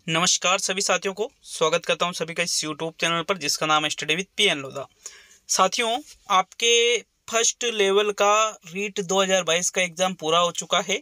नमस्कार सभी साथियों को स्वागत करता हूं सभी का इस यूट्यूब चैनल पर जिसका नाम है स्टडी विद पीएन लोधा। साथियों, आपके फर्स्ट लेवल का रीट 2022 का एग्ज़ाम पूरा हो चुका है।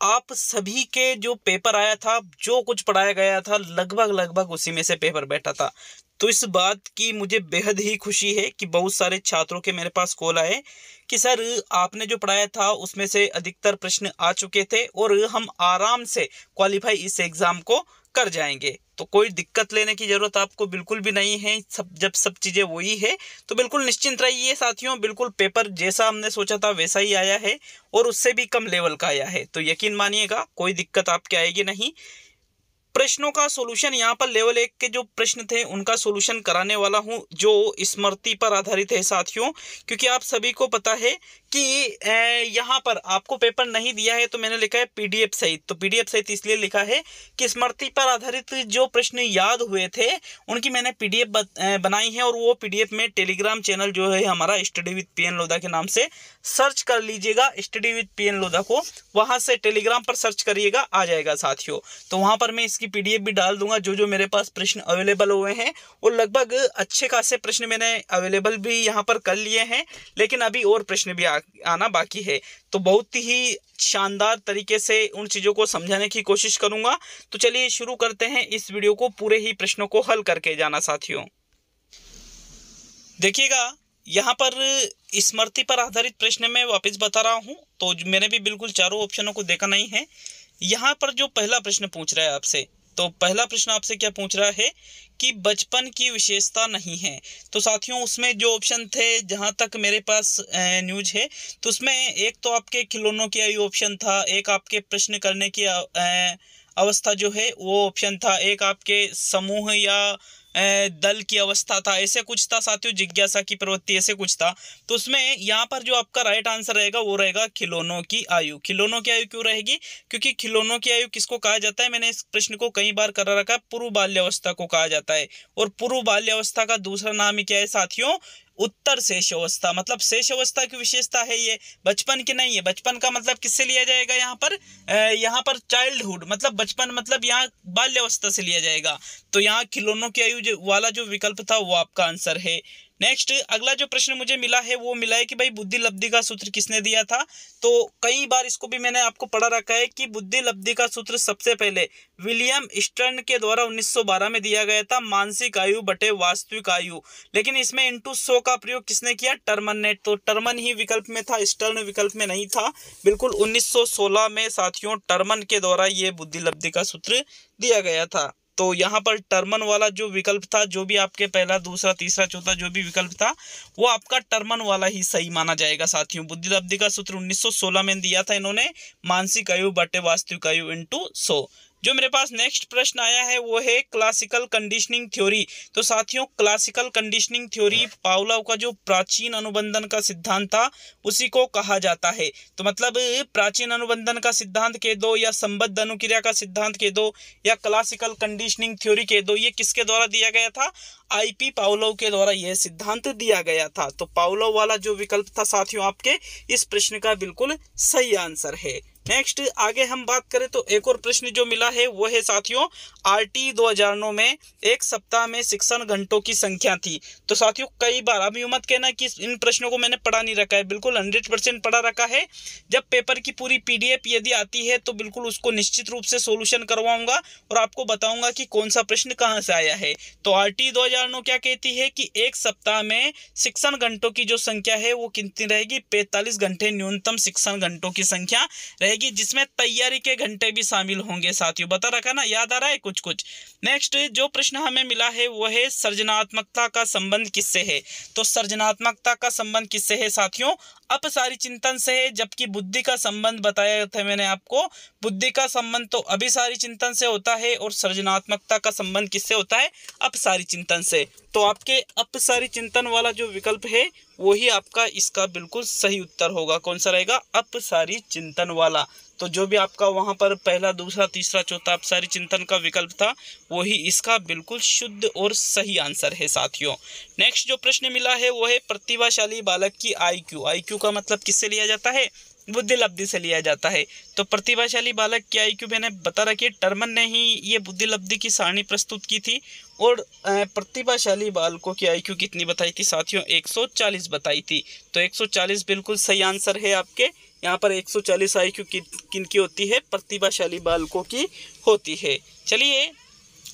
आप सभी के जो पेपर आया था, जो कुछ पढ़ाया गया था, लगभग उसी में से पेपर बैठा था। तो इस बात की मुझे बेहद ही खुशी है कि बहुत सारे छात्रों के मेरे पास कॉल आए कि सर आपने जो पढ़ाया था उसमें से अधिकतर प्रश्न आ चुके थे और हम आराम से क्वालिफाई इस एग्ज़ाम को कर जाएंगे। तो कोई दिक्कत लेने की ज़रूरत आपको बिल्कुल भी नहीं है। जब सब चीज़ें वही है तो बिल्कुल निश्चिंत रहिए साथियों। बिल्कुल पेपर जैसा हमने सोचा था वैसा ही आया है और उससे भी कम लेवल का आया है। तो यकीन मानिएगा कोई दिक्कत आपके आएगी नहीं। प्रश्नों का सॉल्यूशन यहाँ पर लेवल 1 के जो प्रश्न थे उनका सॉल्यूशन कराने वाला हूँ जो स्मृति पर आधारित है साथियों। क्योंकि आप सभी को पता है कि यहाँ पर आपको पेपर नहीं दिया है तो मैंने लिखा है पीडीएफ सहित। तो पीडीएफ सहित इसलिए लिखा है कि स्मृति पर आधारित जो प्रश्न याद हुए थे उनकी मैंने पीडीएफ बनाई है और वो पीडीएफ में टेलीग्राम चैनल जो है हमारा स्टडी विद पीएन लोधा के नाम से सर्च कर लीजिएगा। स्टडी विद पीएन लोधा को वहाँ से टेलीग्राम पर सर्च करिएगा, आ जाएगा साथियों। तो वहाँ पर मैं इसकी पीडीएफ भी डाल दूंगा। जो मेरे पास प्रश्न अवेलेबल हुए हैं और लगभग अच्छे खासे प्रश्न मैंने अवेलेबल भी यहाँ पर कर लिए हैं, लेकिन अभी और प्रश्न भी आना बाकी है। तो बहुत ही शानदार तरीके से उन चीज़ों को समझाने की कोशिश करूंगा। तो चलिए शुरू करते हैं इस वीडियो को पूरे ही प्रश्नों को हल करके जाना साथियों। देखिएगा यहाँ पर स्मृति पर आधारित प्रश्न में वापस बता रहा हूँ। तो मैंने भी बिल्कुल चारों ऑप्शनों को देखा नहीं है। यहाँ पर जो पहला प्रश्न पूछ रहा है आपसे, तो पहला प्रश्न आपसे क्या पूछ रहा है कि बचपन की विशेषता नहीं है। तो साथियों उसमें जो ऑप्शन थे जहाँ तक मेरे पास न्यूज है तो उसमें एक तो आपके खिलौनों की आयु ऑप्शन था, एक आपके प्रश्न करने की अवस्था जो है वो ऑप्शन था, एक आपके समूह या दल की अवस्था था, ऐसे कुछ था साथियों, जिज्ञासा की प्रवृत्ति ऐसे कुछ था। तो उसमें यहाँ पर जो आपका राइट आंसर रहेगा वो रहेगा खिलौनों की आयु। खिलौनों की आयु क्यों रहेगी? क्योंकि खिलौनों की आयु किसको कहा जाता है, मैंने इस प्रश्न को कई बार कर रखा है, पूर्व बाल्यावस्था को कहा जाता है। और पूर्व बाल्यावस्था का दूसरा नाम ही क्या है साथियों? उत्तर शेष अवस्था। मतलब शेष अवस्था की विशेषता है ये, बचपन की नहीं है। बचपन का मतलब किससे लिया जाएगा यहाँ पर चाइल्डहुड, मतलब बचपन मतलब यहाँ बाल्यावस्था से लिया जाएगा। तो यहाँ खिलौनों की आयु वाला जो विकल्प था वो आपका आंसर है। नेक्स्ट अगला जो प्रश्न मुझे मिला है वो मिला है कि भाई बुद्धि लब्धि का सूत्र किसने दिया था। तो कई बार इसको भी मैंने आपको पढ़ा रखा है कि बुद्धि लब्धि का सूत्र सबसे पहले विलियम स्टर्न के द्वारा 1912 में दिया गया था, मानसिक आयु बटे वास्तविक आयु। लेकिन इसमें इंटू 100 का प्रयोग किसने किया? टर्मन ने। तो टर्मन ही विकल्प में था, स्टर्न विकल्प में नहीं था। बिल्कुल 1916 में साथियों टर्मन के द्वारा ये बुद्धि लब्धि का सूत्र दिया गया था। तो यहाँ पर टर्मन वाला जो विकल्प था, जो भी आपके पहला दूसरा तीसरा चौथा जो भी विकल्प था वो आपका टर्मन वाला ही सही माना जाएगा साथियों। बुद्धि लब्धि का सूत्र 1916 में दिया था इन्होंने, मानसिक आयु बटे वास्तविक आयु इंटू 100। जो मेरे पास नेक्स्ट प्रश्न आया है वो है क्लासिकल कंडीशनिंग थ्योरी। तो साथियों क्लासिकल कंडीशनिंग थ्योरी पावलोव का जो प्राचीन अनुबंधन का सिद्धांत था उसी को कहा जाता है। तो मतलब प्राचीन अनुबंधन का सिद्धांत कह दो या संबद्ध अनुक्रिया का सिद्धांत कह दो या क्लासिकल कंडीशनिंग थ्योरी कह दो, ये किसके द्वारा दिया गया था? आईपी पावलोव के द्वारा यह सिद्धांत दिया गया था। तो पावलोव वाला जो विकल्प था साथियों आपके इस प्रश्न का बिल्कुल सही आंसर है। नेक्स्ट आगे हम बात करें तो एक और प्रश्न जो मिला है वो है साथियों आरटी 2009 में एक सप्ताह में शिक्षण घंटों की संख्या थी। तो साथियों कई बार, अभी मत कहना कि इन प्रश्नों को मैंने पढ़ा नहीं रखा है, बिल्कुल 100% पढ़ा रखा है। जब पेपर की पूरी पीडीएफ यदि आती है तो बिल्कुल उसको निश्चित रूप से सोल्यूशन करवाऊंगा और आपको बताऊंगा कि कौन सा प्रश्न कहाँ से आया है। तो आरटी 2009 क्या कहती है कि एक सप्ताह में शिक्षण घंटों की जो संख्या है वो कितनी रहेगी? 45 घंटे न्यूनतम शिक्षण घंटों की संख्या रहेगी, जिसमें तैयारी के घंटे भी शामिल होंगे साथियों। बता रखा ना, याद आ रहा है कुछ कुछ। नेक्स्ट जो प्रश्न हमें मिला है वो है सृजनात्मकता का संबंध किससे है। तो सृजनात्मकता का संबंध किससे है साथियों? अपसारी चिंतन से है। जबकि बुद्धि का संबंध बताया था मैंने आपको, बुद्धि का संबंध तो अभिसारी चिंतन से होता है और सृजनात्मकता का संबंध किससे होता है? अपसारी चिंतन से। तो आपके अपसारी चिंतन वाला जो विकल्प है वही आपका इसका बिल्कुल सही उत्तर होगा। कौन सा रहेगा? अपसारी चिंतन वाला। तो जो भी आपका वहां पर पहला दूसरा तीसरा चौथा अपसारी चिंतन का विकल्प था वही इसका बिल्कुल शुद्ध और सही आंसर है साथियों। नेक्स्ट जो प्रश्न मिला है वो है प्रतिभाशाली बालक की आईक्यू। आईक्यू का मतलब किससे लिया जाता है? बुद्धि लब्धि से लिया जाता है। तो प्रतिभाशाली बालक की आईक्यू मैंने बता रखी है, टर्मन ने ही ये बुद्धि लब्धि की सारणी प्रस्तुत की थी। और प्रतिभाशाली बालकों की आईक्यू कितनी बताई थी साथियों? 140 बताई थी। तो 140 बिल्कुल सही आंसर है आपके। यहाँ पर 140 आईक्यू किनकी होती है? प्रतिभाशाली बालकों की होती है। चलिए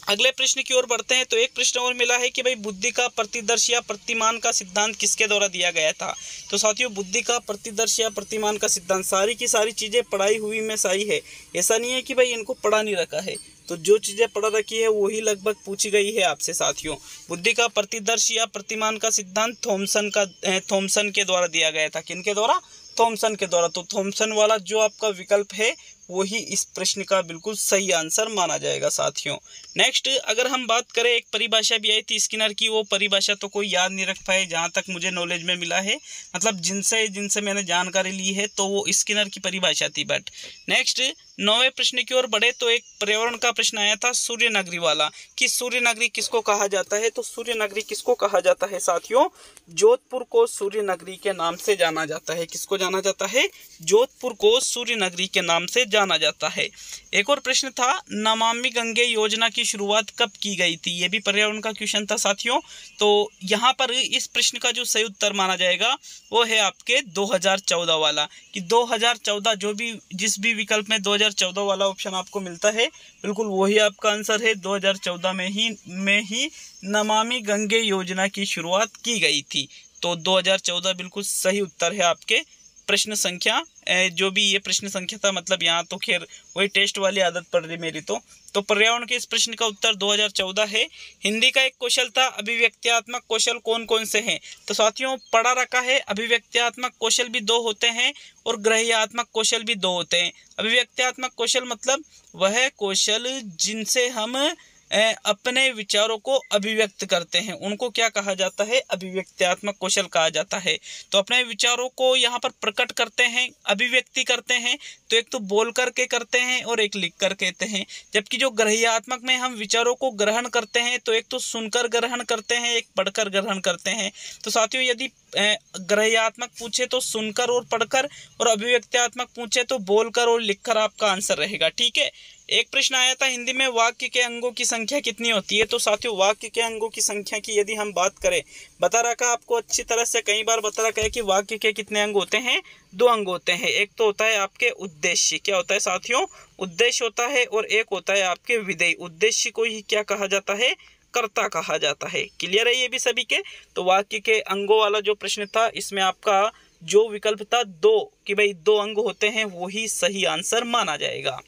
अगले प्रश्न की ओर बढ़ते हैं। तो एक प्रश्न और मिला है कि भाई बुद्धि का प्रतिदर्श या प्रतिमान का सिद्धांत किसके द्वारा दिया गया था? तो साथियों बुद्धि का प्रतिदर्श या प्रतिमान का सिद्धांत, सारी की सारी चीज़ें पढ़ाई हुई में सही है। ऐसा नहीं है कि भाई इनको पढ़ा नहीं रखा है, तो जो चीज़ें पढ़ा रखी है वही लगभग पूछी गई है आपसे साथियों। बुद्धि का प्रतिदर्श या प्रतिमान का सिद्धांत थॉमसन के द्वारा दिया गया था। किनके द्वारा? थॉमसन के द्वारा। तो थॉमसन वाला जो आपका विकल्प है वही इस प्रश्न का बिल्कुल सही आंसर माना जाएगा साथियों। नेक्स्ट अगर हम बात करें, एक परिभाषा भी आई थी स्किनर की, वो परिभाषा तो कोई याद नहीं रख पाए जहाँ तक मुझे नॉलेज में मिला है, मतलब जिनसे मैंने जानकारी ली है, तो वो स्किनर की परिभाषा थी। बट नेक्स्ट 9वें प्रश्न की ओर बढ़े तो एक पर्यावरण का प्रश्न आया था सूर्य नगरी वाला, कि सूर्य नगरी किसको कहा जाता है? तो सूर्य नगरी किसको कहा जाता है साथियों? जोधपुर को सूर्य नगरी के नाम से जाना जाता है। किसको जाना जाता है? जोधपुर को सूर्य नगरी के नाम से जाना जाता है। एक और प्रश्न था, नमामि गंगे योजना की शुरुआत कब की गई थी? ये भी पर्यावरण का क्वेश्चन था साथियों। तो यहाँ पर इस प्रश्न का जो सही उत्तर माना जाएगा वो है आपके 2014 वाला, कि 2014 जिस भी विकल्प में 2014 वाला ऑप्शन आपको मिलता है बिल्कुल वही आपका आंसर है। 2014 में ही नमामि गंगे योजना की शुरुआत की गई थी। तो 2014 बिल्कुल सही उत्तर है आपके। प्रश्न संख्या जो भी ये प्रश्न संख्या था, मतलब यहाँ तो खैर वही टेस्ट वाली आदत पड़ रही मेरी। तो पर्यावरण के इस प्रश्न का उत्तर 2014 है। हिंदी का एक कौशल था, अभिव्यक्त्यात्मक कौशल कौन कौन से हैं? तो साथियों पढ़ा रखा है, अभिव्यक्त्यात्मक कौशल भी 2 होते हैं और ग्रह्यात्मक कौशल भी 2 होते हैं। अभिव्यक्त्यात्मक कौशल मतलब वह कौशल जिनसे हम अपने विचारों को अभिव्यक्त करते हैं, उनको क्या कहा जाता है? अभिव्यक्त्यात्मक कौशल कहा जाता है। तो अपने विचारों को यहाँ पर प्रकट करते हैं, अभिव्यक्ति करते हैं, तो एक तो बोल करके करते हैं और एक लिख कर कहते हैं। जबकि जो ग्रह्यात्मक में हम विचारों को ग्रहण करते हैं, तो एक तो सुनकर ग्रहण करते हैं, एक पढ़कर ग्रहण करते हैं। तो साथियों यदि ग्रह्यात्मक पूछे तो सुनकर और पढ़कर, और अभिव्यक्त्यात्मक पूछे तो बोलकर और लिखकर आपका आंसर रहेगा। ठीक है। एक प्रश्न आया था हिंदी में, वाक्य के अंगों की संख्या कितनी होती है? तो साथियों वाक्य के अंगों की संख्या की यदि हम बात करें, बता रखा आपको अच्छी तरह से, कई बार बता रखा है कि वाक्य के कितने अंग होते हैं? 2 अंग होते हैं। एक तो होता है आपके उद्देश्य, क्या होता है साथियों? उद्देश्य होता है, और एक होता है आपके विधेय। उद्देश्य को ही क्या कहा जाता है? कर्ता कहा जाता है। क्लियर है ये भी सभी के? तो वाक्य के अंगों वाला जो प्रश्न था, इसमें आपका जो विकल्प था 2, कि भाई 2 अंग होते हैं, वही सही आंसर माना जाएगा।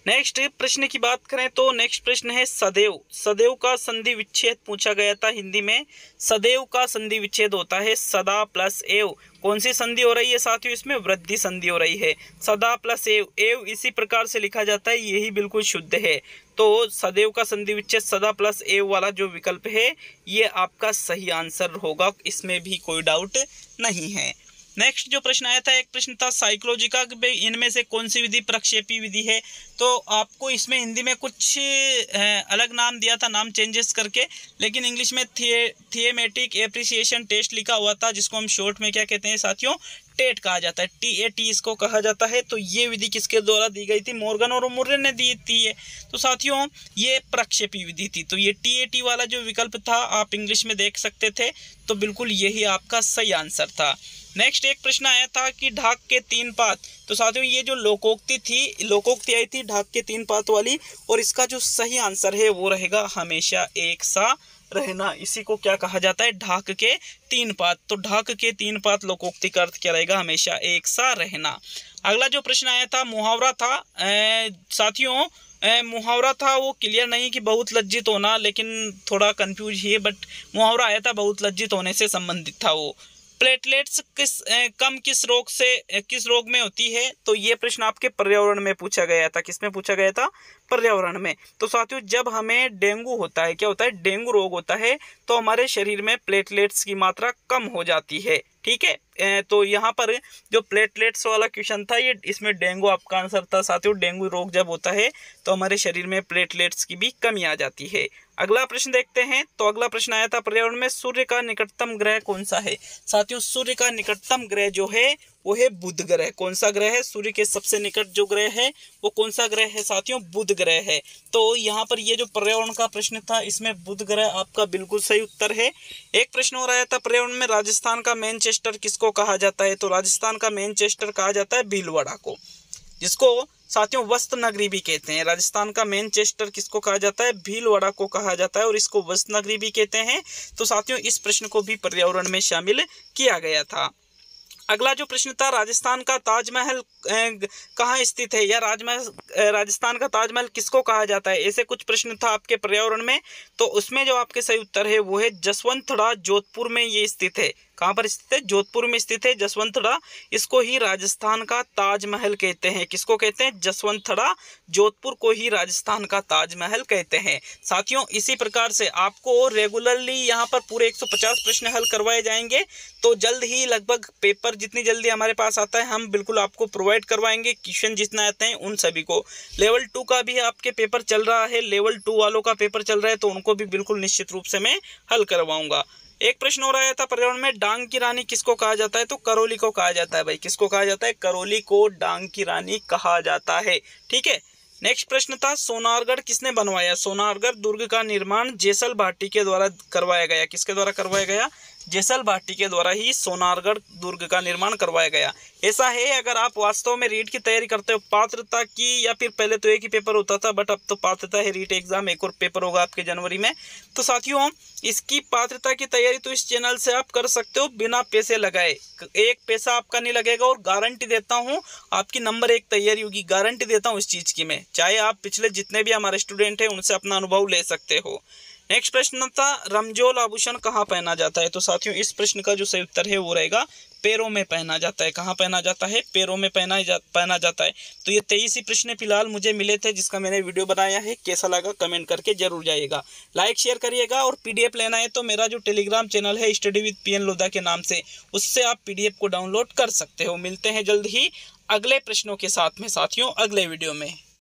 नेक्स्ट प्रश्न की बात करें तो नेक्स्ट प्रश्न है सदैव। सदैव का संधि विच्छेद पूछा गया था हिंदी में। सदैव का संधि विच्छेद होता है सदा प्लस एव। कौन सी संधि हो रही है साथियों? इसमें वृद्धि संधि हो रही है। सदा प्लस एव, एव इसी प्रकार से लिखा जाता है, यही बिल्कुल शुद्ध है। तो सदैव का संधि विच्छेद सदा प्लस एव वाला जो विकल्प है ये आपका सही आंसर होगा, इसमें भी कोई डाउट नहीं है। नेक्स्ट जो प्रश्न आया था, एक प्रश्न था साइकोलॉजी का, इनमें से कौन सी विधि प्रक्षेपी विधि है? तो आपको इसमें हिंदी में कुछ अलग नाम दिया था, नाम चेंजेस करके, लेकिन इंग्लिश में थियमेटिक एप्रिसिएशन टेस्ट लिखा हुआ था, जिसको हम शॉर्ट में क्या कहते हैं साथियों? टेट कहा जाता है। TAT इसको कहा जाता है। तो ये विधि किसके द्वारा दी गई थी? मॉर्गन और मुर्रे ने दी थी। तो साथियों ये प्रक्षेपी विधि थी। तो ये TAT वाला जो विकल्प था आप इंग्लिश में देख सकते थे, तो बिल्कुल यही आपका सही आंसर था। नेक्स्ट एक प्रश्न आया था कि ढाक के 3 पात। तो साथियों ये जो लोकोक्ति आई थी ढाक के 3 पात वाली, और इसका जो सही आंसर है वो रहेगा हमेशा एक सा रहना। इसी को क्या कहा जाता है? ढाक के 3 पात। तो ढाक के 3 पात लोकोक्ति का अर्थ क्या रहेगा? हमेशा एक सा रहना। अगला जो प्रश्न आया था मुहावरा था साथियों, मुहावरा था वो क्लियर नहीं कि बहुत लज्जित होना, लेकिन थोड़ा कंफ्यूज ही है, बट मुहावरा आया था बहुत लज्जित होने से संबंधित था वो। प्लेटलेट्स किस रोग में होती है? तो ये प्रश्न आपके पर्यावरण में पूछा गया था। किस में पूछा गया था? पर्यावरण में। तो साथियों जब हमें डेंगू होता है, क्या होता है? डेंगू रोग होता है, तो हमारे शरीर में प्लेटलेट्स की मात्रा कम हो जाती है। ठीक है। तो यहाँ पर जो प्लेटलेट्स वाला क्वेश्चन था, ये इसमें डेंगू आपका आंसर था साथियों। डेंगू रोग जब होता है तो हमारे शरीर में प्लेटलेट्स की भी कमी आ जाती है। अगला प्रश्न देखते हैं। तो अगला प्रश्न आया था पर्यावरण में सूर्य का निकटतम ग्रह कौन सा है? साथियों सूर्य का निकटतम ग्रह जो है वो है बुध ग्रह। कौन सा ग्रह है? सूर्य के सबसे निकट जो ग्रह है वो कौन सा ग्रह है साथियों? बुध ग्रह है। तो यहाँ पर ये जो पर्यावरण का प्रश्न था इसमें बुध ग्रह आपका बिल्कुल सही उत्तर है। एक प्रश्न और आया था पर्यावरण में, राजस्थान का मैनचेस्टर किसको कहा जाता है? तो राजस्थान का मैनचेस्टर कहा जाता है भीलवाड़ा को, जिसको साथियों वस्त्र नगरी भी कहते हैं। राजस्थान का मैनचेस्टर किसको कहा जाता है? भीलवाड़ा को कहा जाता है और इसको वस्त्र नगरी भी कहते हैं। तो साथियों इस प्रश्न को भी पर्यावरण में शामिल किया गया था। अगला जो प्रश्न था, राजस्थान का ताजमहल कहाँ स्थित है, या राजस्थान का ताजमहल किसको कहा जाता है? ऐसे कुछ प्रश्न था आपके पर्यावरण में। तो उसमें जो आपके सही उत्तर है वो है जसवंतड़ा, जोधपुर में ये स्थित है। कहाँ पर स्थित है? जोधपुर में स्थित है जसवंतड़ा। इसको ही राजस्थान का ताजमहल कहते हैं। किसको कहते हैं? जसवंतड़ा, जोधपुर को ही राजस्थान का ताजमहल कहते हैं। साथियों इसी प्रकार से आपको रेगुलरली यहाँ पर पूरे 150 प्रश्न हल करवाए जाएंगे। तो जल्द ही, लगभग पेपर जितनी जल्दी हमारे पास आता है हम बिल्कुल आपको प्रोवाइड करवाएंगे। क्वेश्चन जितना आते हैं उन सभी को। लेवल 2 का भी आपके पेपर चल रहा है, लेवल 2 वालों का पेपर चल रहा है, तो उनको भी बिल्कुल निश्चित रूप से मैं हल करवाऊंगा। एक प्रश्न और आया था पर्यावरण में, डांग की रानी किसको कहा जाता है? तो करौली को कहा जाता है भाई। किसको कहा जाता है? करौली को डांग की रानी कहा जाता है। ठीक है। नेक्स्ट प्रश्न था, सोनारगढ़ किसने बनवाया? सोनारगढ़ दुर्ग का निर्माण जेसल भाटी के द्वारा करवाया गया। किसके द्वारा करवाया गया? जेसल भाटी के द्वारा ही सोनारगढ़ दुर्ग का निर्माण करवाया गया। ऐसा है, अगर आप वास्तव में रीट की तैयारी करते हो पात्रता की, या फिर पहले तो एक ही पेपर होता था बट अब तो पात्रता है रीट एग्जाम, एक और पेपर होगा आपके जनवरी में। तो साथियों इसकी पात्रता की तैयारी तो इस चैनल से आप कर सकते हो बिना पैसे लगाए। एक पैसा आपका नहीं लगेगा और गारंटी देता हूँ आपकी नंबर 1 तैयारी होगी। गारंटी देता हूँ इस चीज की मैं, चाहे आप पिछले जितने भी हमारे स्टूडेंट हैं उनसे अपना अनुभव ले सकते हो। नेक्स्ट प्रश्न था, रमजोल आभूषण कहाँ पहना जाता है? तो साथियों इस प्रश्न का जो सही उत्तर है वो रहेगा पैरों में पहना जाता है। कहाँ पहना जाता है? पैरों में पहना जाता है। तो ये 23 ही प्रश्न फिलहाल मुझे मिले थे जिसका मैंने वीडियो बनाया है। कैसा लगा कमेंट करके जरूर जाइएगा, लाइक शेयर करिएगा। और पीडीएफ लेना है तो मेरा जो टेलीग्राम चैनल है स्टडी विद पीएन लोधा के नाम से, उससे आप पीडीएफ को डाउनलोड कर सकते हो। मिलते हैं जल्द ही अगले प्रश्नों के साथ में साथियों, अगले वीडियो में।